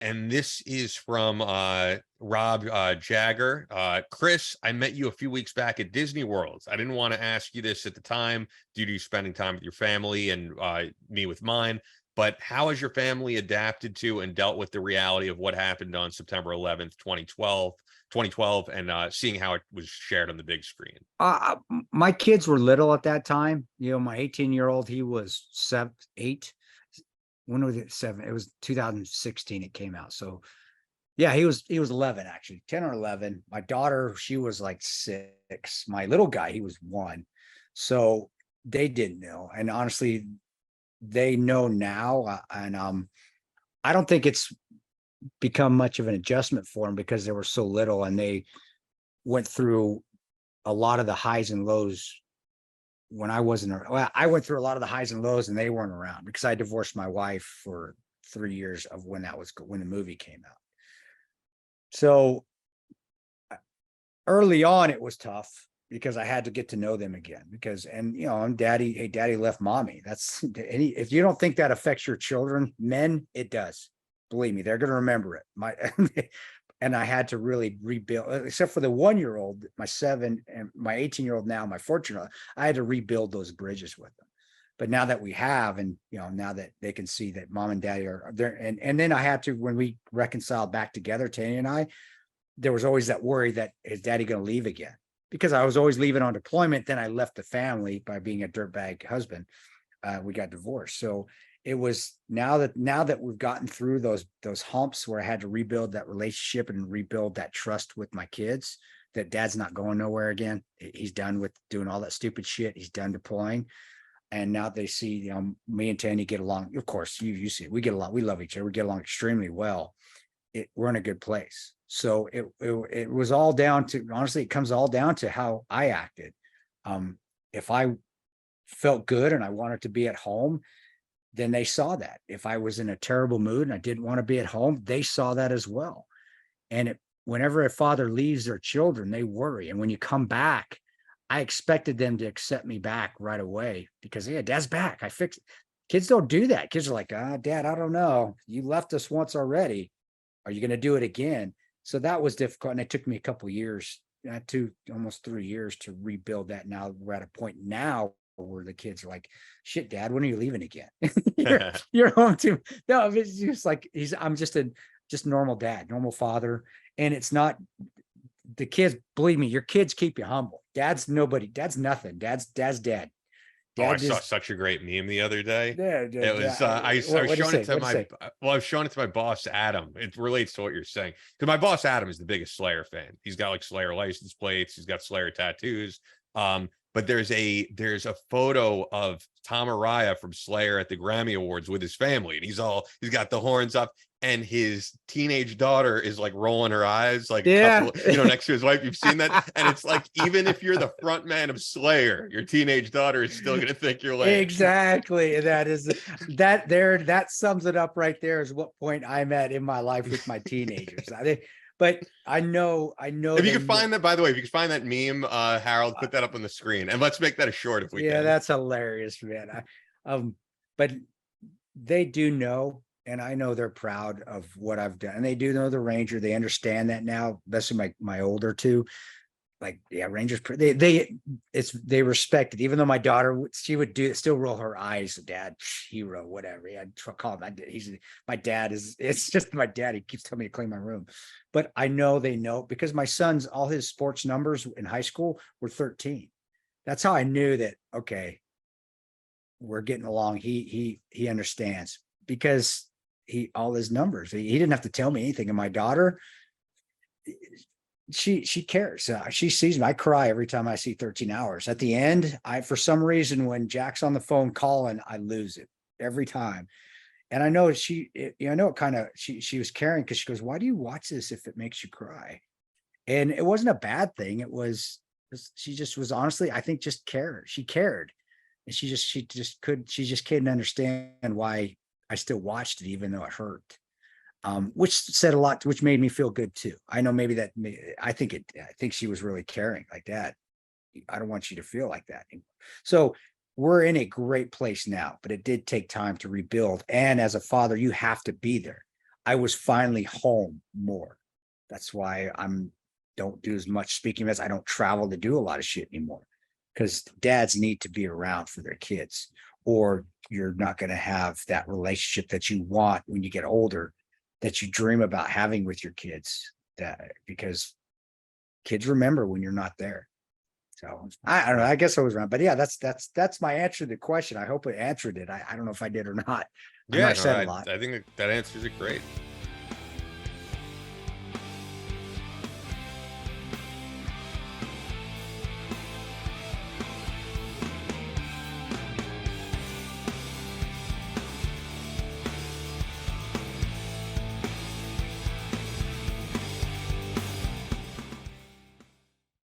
And this is from Rob Jagger. Kris, I met you a few weeks back at Disney World. I didn't want to ask you this at the time due to you spending time with your family and me with mine. But how has your family adapted to and dealt with the reality of what happened on September 11th, 2012, and seeing how it was shared on the big screen? My kids were little at that time. My 18-year-old, he was 8. When was it? 7? It was 2016 it came out. So yeah, he was 11, actually, 10 or 11. My daughter, she was like 6. My little guy, he was 1. So they didn't know. And honestly, they know now. And I don't think it's become much of an adjustment for them because they were so little and they went through a lot of the highs and lows when I wasn't around. Well, I went through a lot of the highs and lows and they weren't around because I divorced my wife for 3 years of when the movie came out. So early on, it was tough because I had to get to know them again I'm daddy. Hey, daddy left mommy. That's if you don't think that affects your children, men, it does. Believe me, they're going to remember it. And I had to really rebuild, except for the 1-year-old, my 7 and my 18-year-old now, my 14-year-old, I had to rebuild those bridges with them. But now that we have, and now that they can see that mom and daddy are there, and then I had to, when we reconciled back together, Tanya and I, there was always that worry that is daddy going to leave again? Because I was always leaving on deployment. Then I left the family by being a dirtbag husband. We got divorced. So it was now that we've gotten through those humps where I had to rebuild that relationship and rebuild that trust with my kids, that dad's not going nowhere again. He's done with doing all that stupid shit. He's done deploying. And now they see, me and Tanya get along. Of course, you see it. We get along. We love each other. We get along extremely well. We're in a good place. So it was all down to, honestly, it comes all down to how I acted. If I felt good and I wanted to be at home, then they saw that. If I was in a terrible mood and I didn't want to be at home, they saw that as well. And whenever a father leaves their children, they worry. And when you come back, I expected them to accept me back right away because, yeah, dad's back. I fixed it. Kids don't do that. Kids are like, dad, I don't know. You left us once already. Are you going to do it again? So that was difficult. And it took me a couple of years, almost 3 years to rebuild that. Now we're at a point now where the kids are like, shit, dad, when are you leaving again? you're home too. No, it's just like, I'm just normal dad, normal father. And it's not the kids, believe me, your kids keep you humble. Dad's nobody. Dad's nothing. Dad's dad. I saw such a great meme the other day. Yeah, It was I was showing it to I was showing it to my boss Adam. It relates to what you're saying because my boss Adam is the biggest Slayer fan. He's got like Slayer license plates. He's got Slayer tattoos. But there's a photo of Tom Araya from Slayer at the Grammy Awards with his family, and he's got the horns up, and his teenage daughter is like rolling her eyes, like a couple, next to his wife. You've seen that, and it's like even if you're the front man of Slayer, your teenage daughter is still gonna think you're lame. Exactly. That sums it up right there. Is what point I'm at in my life with my teenagers. But I know. If you can find that, by the way, if you can find that meme, Harold, put that up on the screen, and let's make that a short if we can. Yeah, that's hilarious, man. But they do know, and I know they're proud of what I've done, and they do know the Ranger. They understand that now, especially my older two. Like, yeah, Rangers, they respect it. Even though my daughter, she would still roll her eyes. Dad, hero, whatever. Yeah, call him. My dad is. It's just my dad. He keeps telling me to clean my room, but I know they know because my son's all his sports numbers in high school were 13. That's how I knew that. Okay, we're getting along. He understands because all his numbers. He didn't have to tell me anything. And my daughter, she cares. She sees me. I cry every time I see 13 hours. At the end, for some reason, when Jack's on the phone calling, I lose it every time. And I know it kind of, she was caring because she goes, why do you watch this if it makes you cry? And it wasn't a bad thing. She just was, honestly, I think, just cared. She cared. And she just couldn't understand why I still watched it, even though it hurt. Which said a lot, which made me feel good too. I know I think she was really caring, like, Dad, I don't want you to feel like that anymore. So we're in a great place now, but it did take time to rebuild. And as a father, you have to be there. I was finally home more. That's why don't do as much speaking as I don't travel to do a lot of shit anymore. Because dads need to be around for their kids, or you're not going to have that relationship that you want when you get older, that you dream about having with your kids. That because kids remember when you're not there. So I don't know. I guess I was wrong, but yeah, that's my answer to the question. I hope it answered it. I don't know if I did or not. I know I said a lot. I think that answers it great.